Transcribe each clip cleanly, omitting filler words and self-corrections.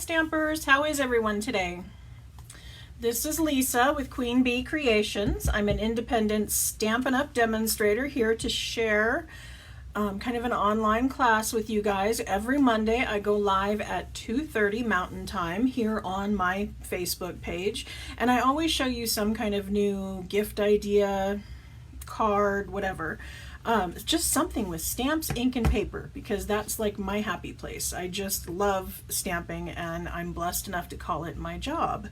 Stampers, how is everyone today? This is Lisa with Queen Bee Creations. I'm an independent Stampin' Up demonstrator here to share kind of an online class with you guys. Every Monday I go live at 2:30 Mountain Time here on my Facebook page, and I always show you some kind of new gift idea, card, whatever. Just something with stamps, ink, and paper, because that's like my happy place. I just love stamping, and I'm blessed enough to call it my job.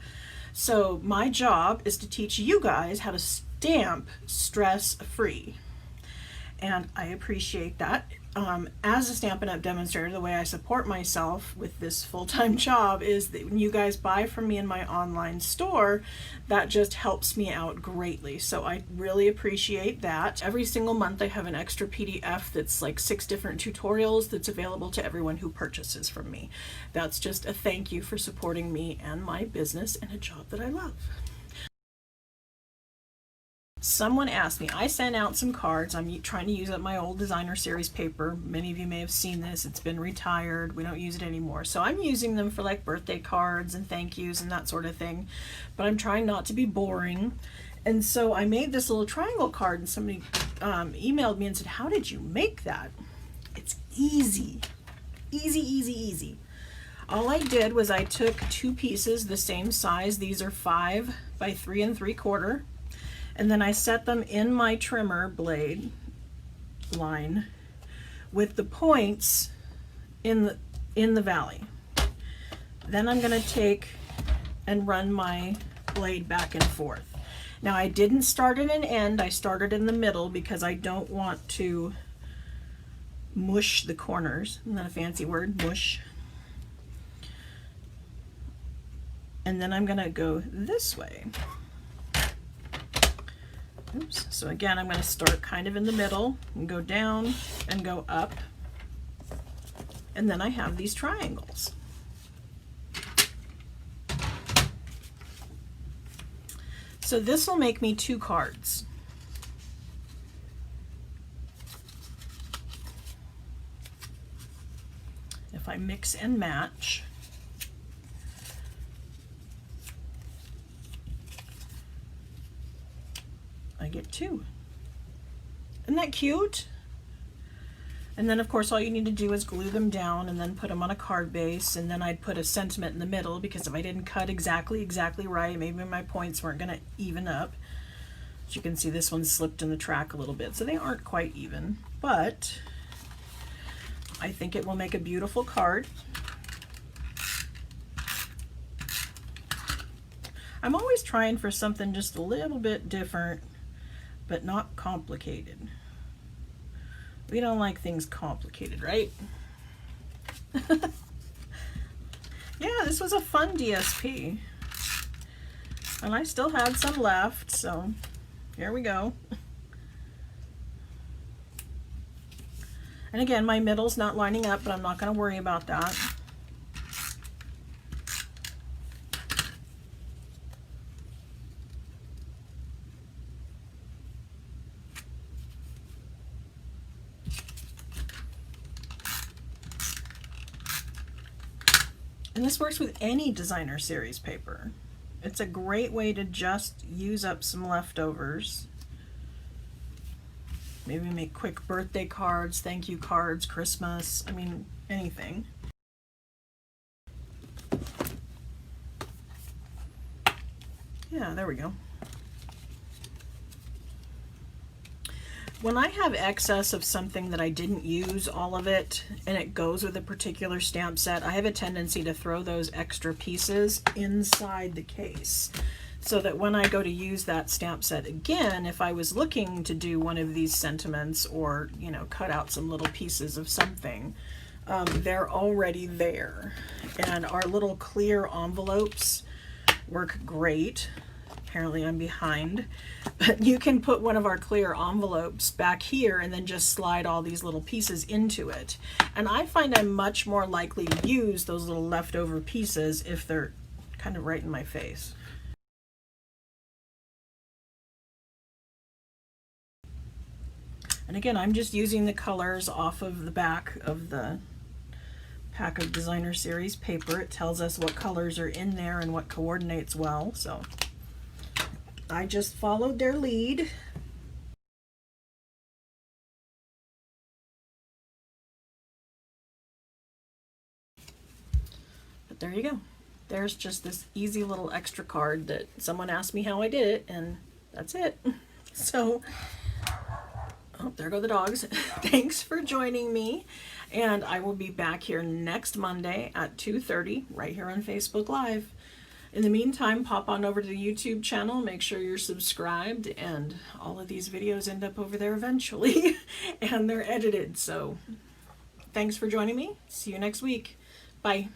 So my job is to teach you guys how to stamp stress-free, and I appreciate that. As a Stampin' Up demonstrator, the way I support myself with this full-time job is that when you guys buy from me in my online store, that just helps me out greatly. So I really appreciate that. Every single month I have an extra PDF that's like 6 different tutorials that's available to everyone who purchases from me. That's just a thank you for supporting me and my business and a job that I love. Someone asked me, I sent out some cards. I'm trying to use up my old designer series paper. Many of you may have seen this. It's been retired. We don't use it anymore. So I'm using them for like birthday cards and thank yous and that sort of thing. But I'm trying not to be boring. And so I made this little triangle card, and somebody emailed me and said, how did you make that? It's easy. Easy, easy, easy. All I did was I took 2 pieces the same size. These are 5 by 3 3/4. And then I set them in my trimmer blade line with the points in the valley. Then I'm going to take and run my blade back and forth. Now I didn't start at an end, I started in the middle because I don't want to mush the corners. Isn't that a fancy word? Mush. And then I'm going to go this way. Oops. So again, I'm going to start kind of in the middle and go down and go up. And then I have these triangles. So this will make me 2 cards. If I mix and match. I get 2. Isn't that cute? And then of course all you need to do is glue them down and then put them on a card base, and then I'd put a sentiment in the middle, because if I didn't cut exactly right, maybe my points weren't going to even up. As you can see, this one slipped in the track a little bit, so they aren't quite even, but I think it will make a beautiful card. I'm always trying for something just a little bit different, but not complicated. We don't like things complicated, right? Yeah, this was a fun DSP. And I still had some left, so here we go. And again, my middle's not lining up, but I'm not going to worry about that. And this works with any designer series paper. It's a great way to just use up some leftovers. Maybe make quick birthday cards, thank you cards, Christmas, I mean, anything. Yeah, there we go. When I have excess of something that I didn't use all of it, and it goes with a particular stamp set, I have a tendency to throw those extra pieces inside the case, so that when I go to use that stamp set again, if I was looking to do one of these sentiments, or, you know, cut out some little pieces of something, they're already there. And our little clear envelopes work great. Apparently I'm behind, but you can put one of our clear envelopes back here and then just slide all these little pieces into it. And I find I'm much more likely to use those little leftover pieces if they're kind of right in my face. And again, I'm just using the colors off of the back of the pack of designer series paper. It tells us what colors are in there and what coordinates well. So I just followed their lead. But there you go. There's just this easy little extra card that someone asked me how I did it, and that's it. So, oh, there go the dogs. Thanks for joining me, and I will be back here next Monday at 2:30 right here on Facebook Live. In the meantime, pop on over to the YouTube channel, make sure you're subscribed, and all of these videos end up over there eventually, and they're edited. So thanks for joining me. See you next week. Bye.